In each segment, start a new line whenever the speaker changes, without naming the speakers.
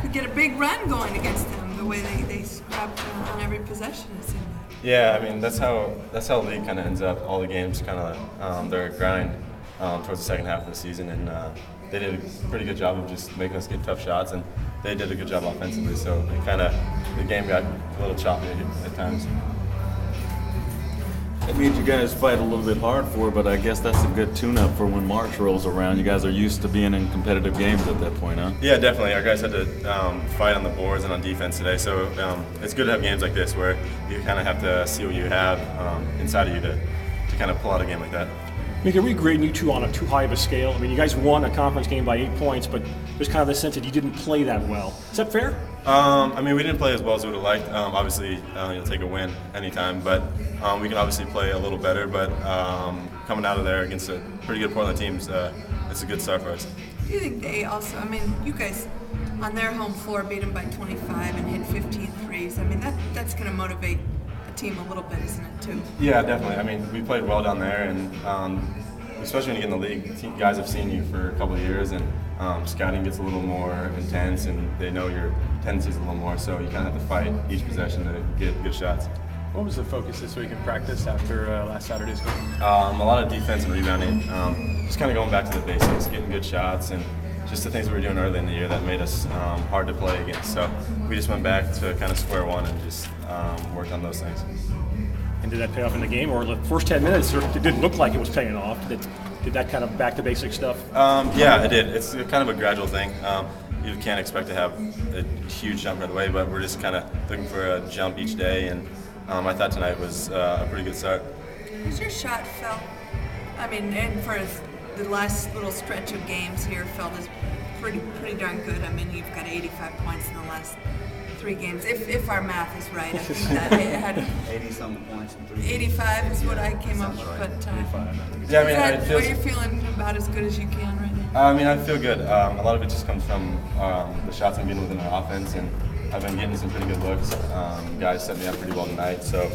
could get a big run going against them. The way they scrapped on every possession, it seemed like.
Yeah, I mean that's how the league kind of ends up. All the games kind of they're a grind towards the second half of the season, and they did a pretty good job of just making us get tough shots, and they did a good job offensively. So the game got a little choppy at times.
It means you guys fight a little bit hard for it, but I guess that's a good tune-up for when March rolls around. You guys are used to being in competitive games at that point, huh?
Yeah, definitely. Our guys had to fight on the boards and on defense today, so it's good to have games like this where you kind of have to see what you have inside of you to kind of pull out a game like that.
Mickey, are we grading you two on a too high of a scale? I mean, you guys won a conference game by 8 points, but there's kind of the sense that you didn't play that well. Is that fair?
I mean, we didn't play as well as we would have liked. Obviously, you'll take a win anytime, but we can obviously play a little better. But coming out of there against a pretty good Portland team, it's a good start for us.
Do you think they also, I mean, you guys on their home floor beat them by 25 and hit 15 threes. I mean, that's going to motivate a team a little bit, isn't it, too?
Yeah, definitely. I mean, we played well down there, and especially when you get in the league, guys have seen you for a couple of years, and scouting gets a little more intense, and they know your tendencies a little more, so you kind of have to fight each possession to get good shots.
What was the focus this week in practice after last Saturday's game?
A lot of defense and rebounding. Just kind of going back to the basics, getting good shots, and just the things we were doing early in the year that made us hard to play against. So we just went back to kind of square one and just worked on those things.
And did that pay off in the game, or the first 10 minutes, it didn't look like it was paying off? Did that kind of back to basic stuff?
Yeah, it did. It's kind of a gradual thing. You can't expect to have a huge jump right away, but we're just kind of looking for a jump each day, and I thought tonight was a pretty good start.
Has your shot felt, I mean, and for the last little stretch of games here, felt as pretty darn good. I mean, you've got 85 points in the last 3 games, if our math is right. I think that it had
80-something points in 3
85 is what I came up with. But
yeah, I mean,
is that what you're feeling about as good as you can right now?
I mean, I feel good. A lot of it just comes from the shots I'm getting within our offense, and I've been getting some pretty good looks. Guys set me up pretty well tonight, so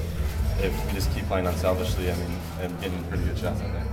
if we just keep playing unselfishly, I mean, I'm getting pretty good shots out there.